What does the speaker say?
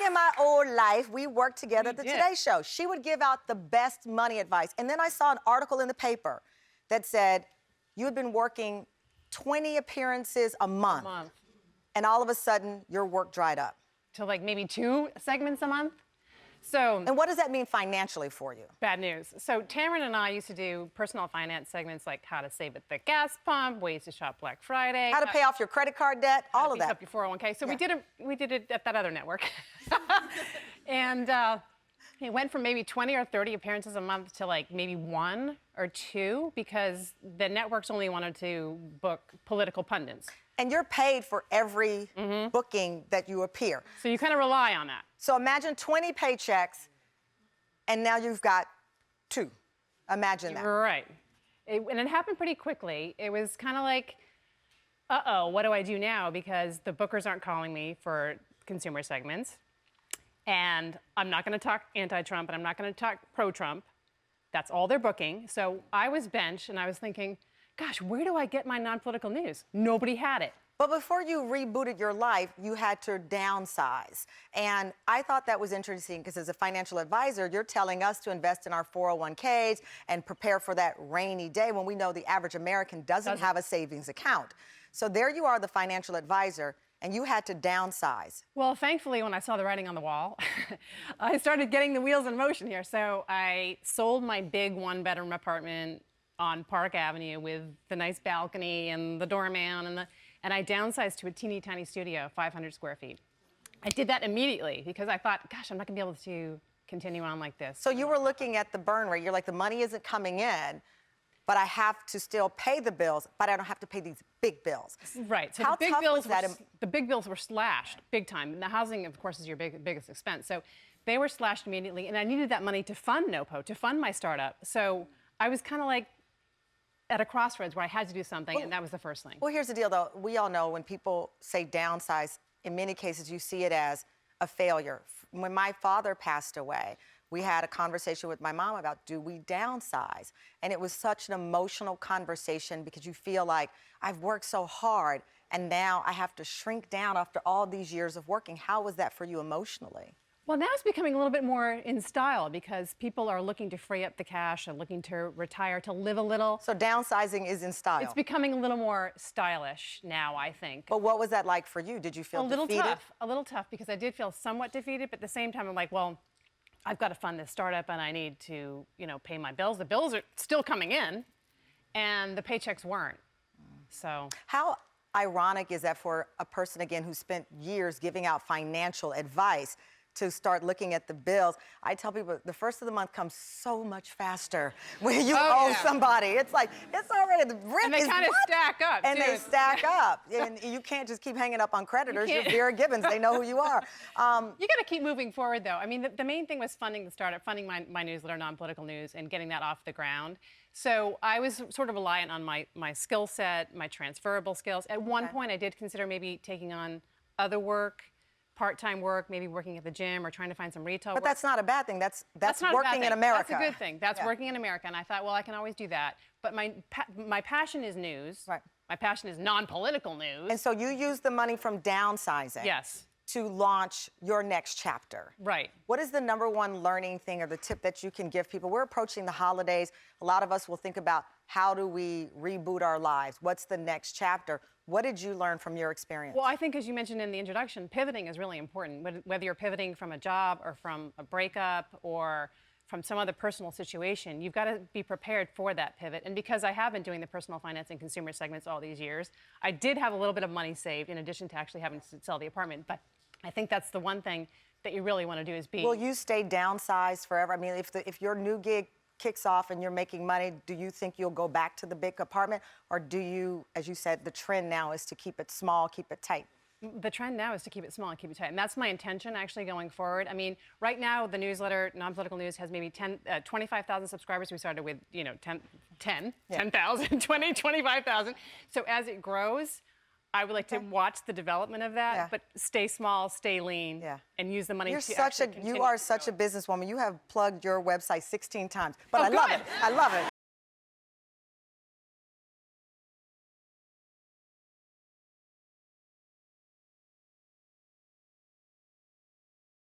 in my old life, we worked together at the did. Today Show. She would give out the best money advice. And then I saw an article in the paper that said you had been working 20 appearances a month. And all of a sudden, your work dried up. To like maybe 2 segments a month. So. And what does that mean financially for you? Bad news. So Tamron and I used to do personal finance segments like how to save at the gas pump, ways to shop Black Friday. How to pay off your credit card debt, all of that. Up your 401k. So we did it at that other network. And it went from maybe 20 or 30 appearances a month to like maybe 1 or 2 because the networks only wanted to book political pundits. And you're paid for every booking that you appear. So you kind of rely on that. So imagine 20 paychecks, and now you've got 2. Imagine that. Right. And it happened pretty quickly. It was kind of like, uh-oh, what do I do now? Because the bookers aren't calling me for consumer segments. And I'm not going to talk anti-Trump, and I'm not going to talk pro-Trump. That's all they're booking. So I was benched, and I was thinking, gosh, where do I get my non-political news? Nobody had it. But before you rebooted your life, you had to downsize. And I thought that was interesting because as a financial advisor, you're telling us to invest in our 401ks and prepare for that rainy day when we know the average American doesn't have a savings account. So there you are, the financial advisor, and you had to downsize. Well, thankfully, when I saw the writing on the wall, I started getting the wheels in motion here. So I sold my big 1-bedroom apartment on Park Avenue with the nice balcony and the doorman and I downsized to a teeny tiny studio, 500 square feet. I did that immediately because I thought, gosh, I'm not gonna be able to continue on like this. So you were looking at the burn rate. You're like, the money isn't coming in, but I have to still pay the bills, but I don't have to pay these big bills. Right. So How the big tough bills was that? the big bills were slashed big time. And the housing, of course, is your biggest expense. So they were slashed immediately, and I needed that money to fund NOPO, to fund my startup. So I was kind of like at a crossroads where I had to do something, and that was the first thing. Well, here's the deal, though. We all know when people say downsize, in many cases, you see it as a failure. When my father passed away, we had a conversation with my mom about, do we downsize? And it was such an emotional conversation because you feel like, I've worked so hard, and now I have to shrink down after all these years of working. How was that for you emotionally? Well, now it's becoming a little bit more in style because people are looking to free up the cash and looking to retire, to live a little. So downsizing is in style. It's becoming a little more stylish now, I think. But what was that like for you? Did you feel defeated? A little tough because I did feel somewhat defeated, but at the same time, I'm like, well, I've got to fund this startup and I need to, pay my bills. The bills are still coming in and the paychecks weren't. So. How ironic is that for a person, again, who spent years giving out financial advice to start looking at the bills? I tell people the first of the month comes so much faster when you owe somebody. It's like, it's already, the rent and they kind of stack up, and they stack up. And you can't just keep hanging up on creditors. You're Vera Gibbons. They know who you are. You got to keep moving forward, though. I mean, the main thing was funding the startup, funding my newsletter, non-political news, and getting that off the ground. So I was sort of reliant on my skill set, my transferable skills. At one point, I did consider maybe taking on other work, part-time work, maybe working at the gym or trying to find some retail work. But that's not a bad thing. That's not working in America. That's a good thing. That's working in America. And I thought, well, I can always do that. But my passion is news. Right. My passion is non-political news. And so you use the money from downsizing. Yes. To launch your next chapter. Right. What is the #1 learning thing or the tip that you can give people? We're approaching the holidays. A lot of us will think about, how do we reboot our lives? What's the next chapter? What did you learn from your experience? Well, I think, as you mentioned in the introduction, pivoting is really important. Whether you're pivoting from a job or from a breakup or from some other personal situation, you've got to be prepared for that pivot. And because I have been doing the personal finance and consumer segments all these years, I did have a little bit of money saved in addition to actually having to sell the apartment. But I think that's the one thing that you really want to do is be... Will you stay downsized forever? I mean, if your new gig kicks off and you're making money, do you think you'll go back to the big apartment? Or do you, as you said, the trend now is to keep it small, keep it tight? The trend now is to keep it small and keep it tight. And that's my intention, actually, going forward. I mean, right now, the newsletter, Non-Political News, has maybe 25,000 subscribers. We started with, 10,000, 20, 25,000. So as it grows, I would like to watch the development of that, but stay small, stay lean, and use the money You to are such a businesswoman. You have plugged your website 16 times, but I love it. I love it.